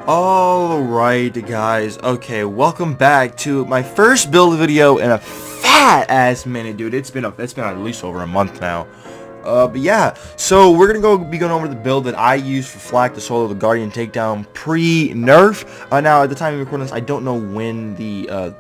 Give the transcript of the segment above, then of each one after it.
Alright guys, okay, welcome back to my first build video in a fat ass minute, dude. It's been at least over a month now. But yeah, so we're gonna be going over the build that I used for Flak to solo the Guardian Takedown pre-nerf. Now at the time of recording this, I don't know when they're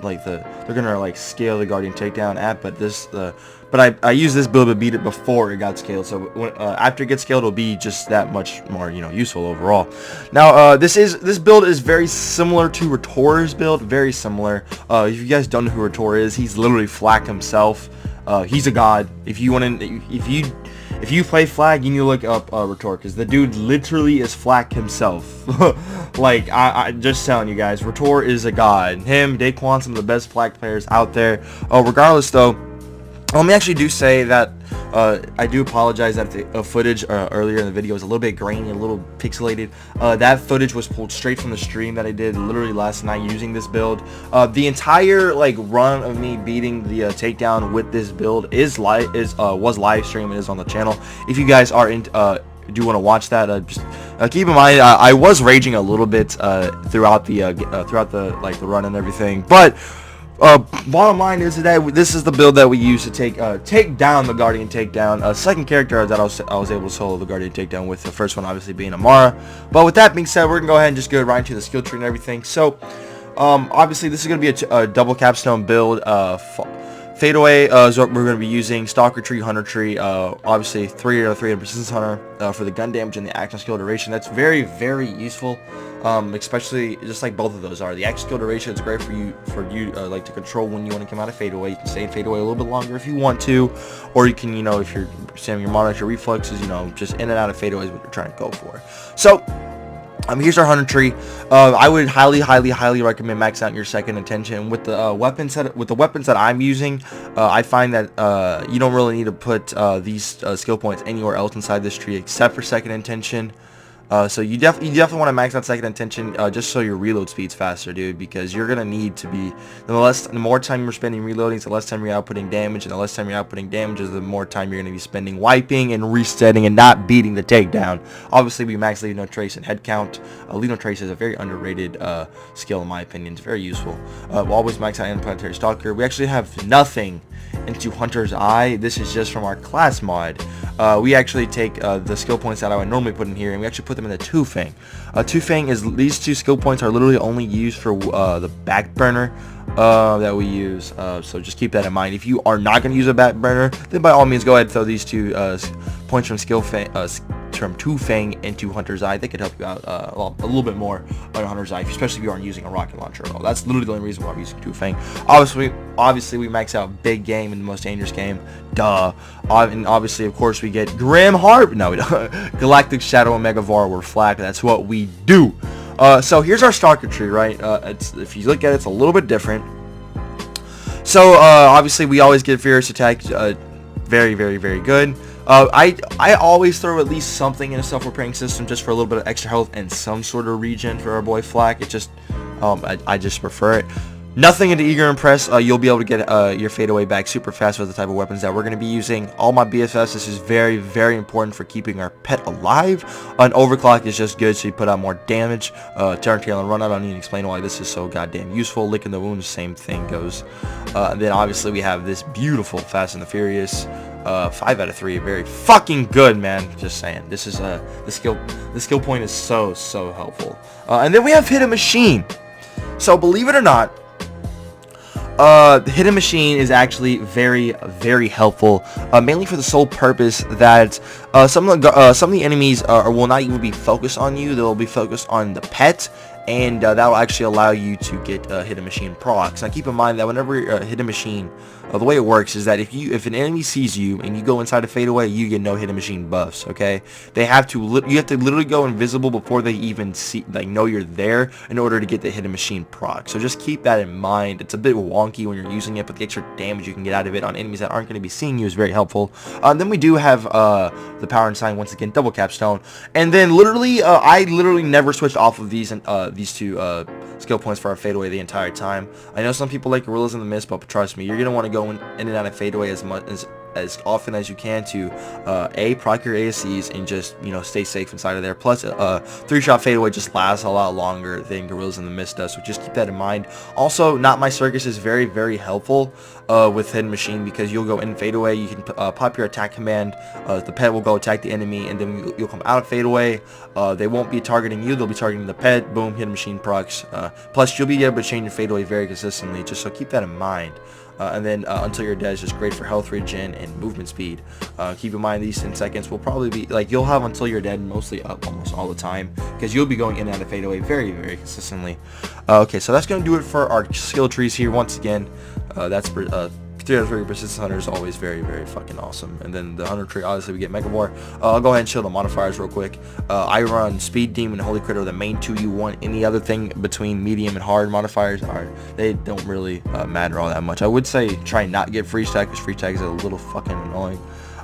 gonna scale the Guardian Takedown at, but I used this build to beat it before it got scaled. So after it gets scaled, it'll be just that much more useful overall. Now this build is very similar to Retor's build, very similar. If you guys don't know who Retor is, he's literally Flak himself. He's a god. If you play Flak, you need to look up Retor, because the dude literally is Flak himself. Like, I just telling you guys, Retor is a god. Him, Daquan, some of the best Flak players out there. Regardless though, let me actually do say that I do apologize that the footage earlier in the video was a little bit grainy, a little pixelated. That footage was pulled straight from the stream that I did literally last night using this build. The entire run of me beating the takedown with this build was live streamed. It is on the channel. If you guys are do want to watch that, just keep in mind I was raging a little bit throughout the run and everything, but bottom line is that this is the build that we use to take down the Guardian Takedown. Second character that I was able to solo the Guardian Takedown with, the first one obviously being Amara. But with that being said, we're gonna go ahead and just go right into the skill tree and everything. So obviously this is gonna be a double capstone build. Fadeaway is what we're going to be using. Stalker tree, Hunter tree, obviously 3 Persistence Hunter for the gun damage and the action skill duration. That's very, very useful, especially just like both of those are. The action skill duration is great for you to control when you want to come out of Fadeaway. You can stay in Fadeaway a little bit longer if you want to, or you can, if you're saving your monitor reflexes, just in and out of Fadeaway is what you're trying to go for. So here's our Hunter tree. I would highly recommend maxing out your second intention with the weapons that I'm using. I find that you don't really need to put these skill points anywhere else inside this tree except for second intention. So you definitely want to max out second intention just so your reload speed's faster, dude, because you're gonna need to be the more time you're spending reloading, the less time you're outputting damage, and the less time you're outputting damage is the more time you're gonna be spending wiping and resetting and not beating the takedown. Obviously, we max Leave No Trace and head count. Leave No Trace is a very underrated skill in my opinion. It's very useful. We'll always max out Interplanetary Stalker. We actually have nothing into Hunter's Eye. This is just from our class mod. We actually take the skill points that I would normally put in here, and we actually put them in the Two Fang. Two Fang is, these two skill points are literally only used for the back burner that we use. So just keep that in mind. If you are not going to use a back burner, then by all means go ahead and throw these two points from Two Fang into Hunter's Eye. They could help you out a little bit more on Hunter's Eye, especially if you aren't using a rocket launcher at all. That's literally the only reason why I'm using Two Fang. Obviously we max out big game in the most dangerous game. Duh. And obviously, of course, we get Grim Harp. No, we don't. Galactic Shadow and Megavara were Flak. That's what we do. So here's our Stalker tree, right? If you look at it, it's a little bit different. So obviously we always get Fierce Attack. Very good. I always throw at least something in a self-repairing system just for a little bit of extra health and some sort of regen for our boy Flak. It just I just prefer it. Nothing into Eager Impress. You'll be able to get your Fadeaway back super fast with the type of weapons that we're going to be using. All my BFS, this is very important for keeping our pet alive. An Overclock is just good, so you put out more damage. Turn Tail and Run Out, I don't need to explain why this is so goddamn useful. Licking the Wounds, same thing goes. And then obviously we have this beautiful Fast and the Furious. 5 out of 3, very fucking good, man. Just saying, this is the skill point is so helpful. And then we have Hidden Machine. So believe it or not, the Hidden Machine is actually very helpful, mainly for the sole purpose that some of the enemies will not even be focused on you. They'll be focused on the pet, and that will actually allow you to get Hidden Machine procs. Now keep in mind that whenever Hidden Machine, the way it works is that if an enemy sees you and you go inside a Fadeaway, you get no Hidden Machine buffs. Okay, you have to literally go invisible before they even know you're there in order to get the Hidden Machine proc. So just keep that in mind. It's a bit wonky when you're using it, but the extra damage you can get out of it on enemies that aren't going to be seeing you is very helpful. Then we do have the Power and Sign, once again, double capstone, and then I literally never switched off of these two skill points for our Fadeaway the entire time. I know some people like Gorillas in the Mist, but trust me, you're gonna want to go in and out of Fadeaway as as often as you can to proc your ASCs and just, you know, stay safe inside of there. Plus 3-shot fadeaway just lasts a lot longer than Gorillas in the Mist does, so just keep that in mind. Also, Not My Circus is very, very helpful with Hidden Machine, because you'll go in fadeaway, you can pop your attack command, the pet will go attack the enemy, and then you'll come out of fadeaway. They won't be targeting you, they'll be targeting the pet. Boom, Hidden Machine procs. Plus you'll be able to change your fadeaway very consistently, just so keep that in mind. And then Until You're Dead is just great for health regen and movement speed. Keep in mind these 10 seconds will probably be, like, you'll have Until You're Dead mostly up almost all the time, because you'll be going in and out of fadeaway very, very consistently. Okay, so that's going to do it for our skill trees here. Once again, that's 303 Persistence Hunter is always very, very fucking awesome. And then the Hunter tree, obviously we get Mega War. I'll go ahead and show the modifiers real quick. I run Speed, Demon, and Holy Critter, the main two you want. Any other thing between medium and hard modifiers they don't really matter all that much. I would say try not get Freeze Tag, because Freeze Tag is a little fucking annoying.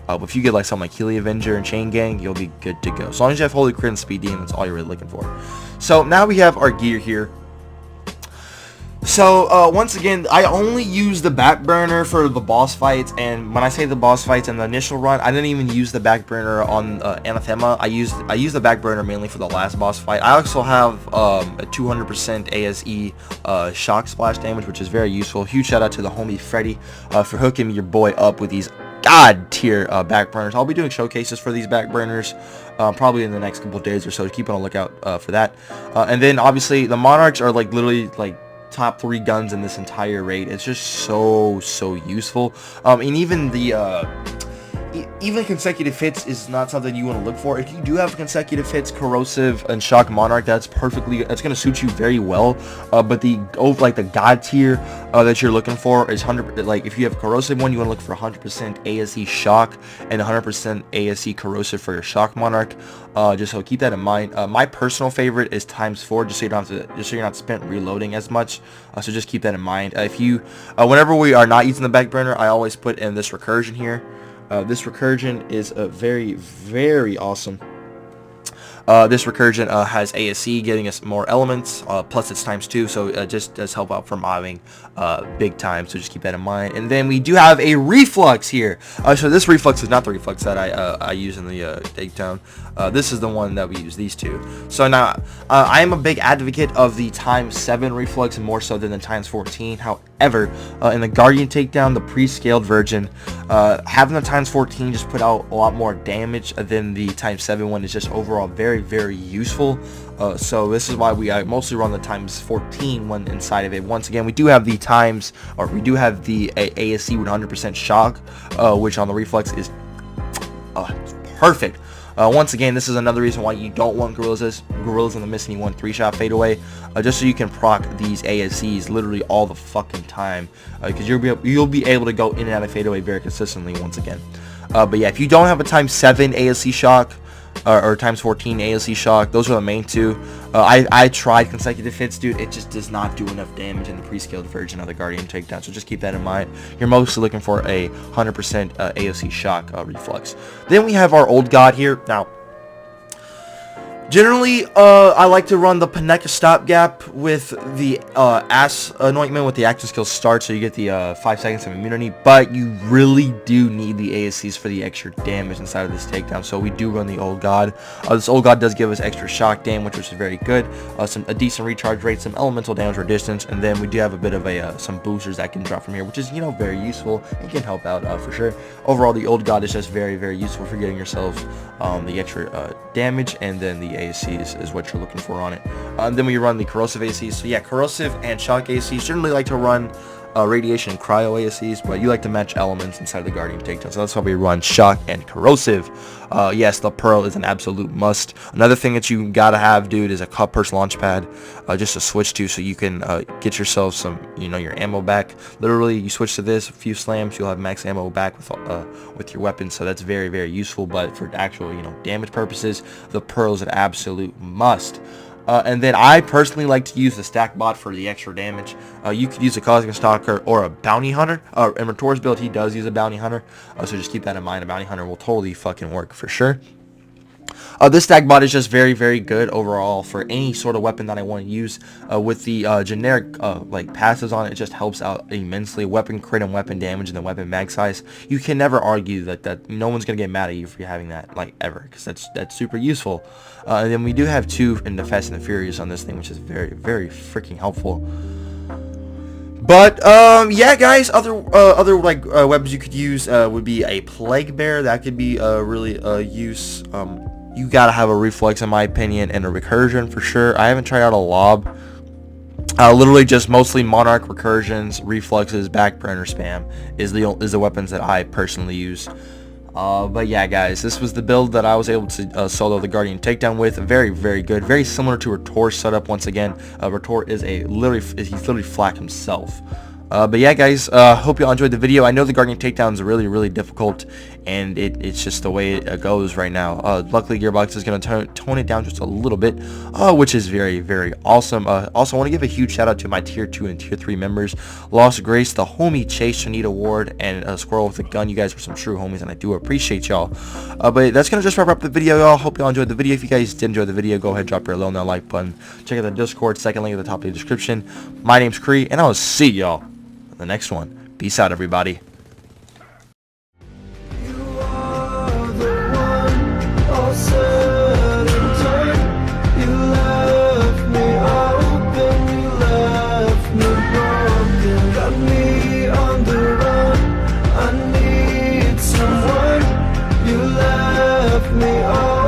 But if you get like something like Healy Avenger and Chain Gang, you'll be good to go. As long as you have Holy Crit and Speed Demon, that's all you're really looking for. So now we have our gear here. So, once again, I only use the back burner for the boss fights, and when I say the boss fights in the initial run, I didn't even use the back burner on Anathema. I used the back burner mainly for the last boss fight. I also have a 200% ASE shock splash damage, which is very useful. Huge shout out to the homie Freddy for hooking your boy up with these god tier back burners. I'll be doing showcases for these back burners probably in the next couple days or so. Keep on the lookout for that. And then obviously the Monarchs are like literally like top 3 guns in this entire raid. It's just so useful. And even the even consecutive hits is not something you want to look for. If you do have consecutive hits, Corrosive and Shock Monarch, that's going to suit you very well. But the god tier that you're looking for is 100. Like if you have Corrosive one, you want to look for 100% ASE Shock and 100% ASE Corrosive for your Shock Monarch. Just so keep that in mind. My personal favorite is ×4, just so you don't have to, just so you're not spent reloading as much. So just keep that in mind. If you, whenever we are not using the back burner, I always put in this recursion here. This recursion is very awesome. This recursion has ASC, getting us more elements, plus it's ×2, so it just does help out for mobbing big time, so just keep that in mind. And then we do have a reflux here. So this reflux is not the reflux that I use in the takedown. This is the one that we use, these two. So now, I am a big advocate of the ×7 reflux, more so than the ×14. However, in the Guardian takedown, the pre-scaled version, having the ×14 just put out a lot more damage than the ×7 one is just overall very useful. So this is why we mostly run the ×14 one inside of it. Once again, we do have the ASC with 100% shock, which on the reflex is perfect. Once again, this is another reason why you don't want Gorillas in the Mist, and you want 3-shot fadeaway, just so you can proc these ASCs literally all the fucking time, because you'll be able to go in and out of fadeaway very consistently once again. But yeah, if you don't have a ×7 ASC shock, or ×14 ASC shock, those are the main two. I tried consecutive hits, dude. It just does not do enough damage in the pre-scaled version of the Guardian takedown, so just keep that in mind. You're mostly looking for a 100% ASC shock reflex. Then we have our old god here. Now, generally, I like to run the Paneka stopgap with the Ass Anointment with the action skill start, so you get the 5 seconds of immunity, but you really do need the ASCs for the extra damage inside of this takedown, so we do run the Old God. This Old God does give us extra shock damage, which is very good, a decent recharge rate, some elemental damage or distance, and then we do have a bit of some boosters that can drop from here, which is, you know, very useful and can help out for sure. Overall, the Old God is just very useful for getting yourselves the extra damage, and then the ASCs is what you're looking for on it. Then we run the corrosive ASCs. So yeah, corrosive and shock ASCs. Generally like to run radiation and cryo ASCs, but you like to match elements inside the Guardian takedown, so that's why we run shock and corrosive. Yes, the Pearl is an absolute must. Another thing that you gotta have, dude, is a cup purse launch pad, just to switch to, so you can get yourself some, you know, your ammo back. Literally, you switch to this, a few slams, you'll have max ammo back with your weapon, so that's very useful. But for actual, you know, damage purposes, the Pearl is an absolute must. And then I personally like to use the stack bot for the extra damage. You could use a Cosmic Stalker or a Bounty Hunter. In Retor's build, he does use a Bounty Hunter, so just keep that in mind. A Bounty Hunter will totally fucking work for sure. This stack bot is just very, very good overall for any sort of weapon that I want to use. With the generic like passives on it, it just helps out immensely. Weapon crit and weapon damage and the weapon mag size. You can never argue that no one's gonna get mad at you for having that, like, ever, because that's super useful. And then we do have 2 in the Fast and the Furious on this thing, which is very, very freaking helpful. But yeah, guys, other like weapons you could use would be a Plague Bear. That could be really use. You gotta have a reflex, in my opinion, and a recursion for sure. I haven't tried out a lob. Literally just mostly monarch, recursions, reflexes, backburner spam is the weapons that I personally use. But yeah, guys, this was the build that I was able to solo the Guardian Takedown with. Very, very good. Very similar to Retor's setup once again. Retor is he's literally Flak himself. But yeah, guys, hope you all enjoyed the video. I know the Guardian Takedown is really, really difficult, and it's just the way it goes right now. Luckily, Gearbox is going to tone it down just a little bit, which is very, very awesome. Also, I want to give a huge shout out to my Tier 2 and Tier 3 members. Lost Grace, the homie Chase, Shanita Ward, and Squirrel with a Gun. You guys are some true homies, and I do appreciate y'all. But that's going to just wrap up the video, y'all. Hope y'all enjoyed the video. If you guys did enjoy the video, go ahead, drop your little like button. Check out the Discord, second link at the top of the description. My name's Kree, and I'll see y'all the next one. Peace out, everybody. You are the one, all said and done. You left me open, you left me broken. Got me on the run, I need someone. You left me open.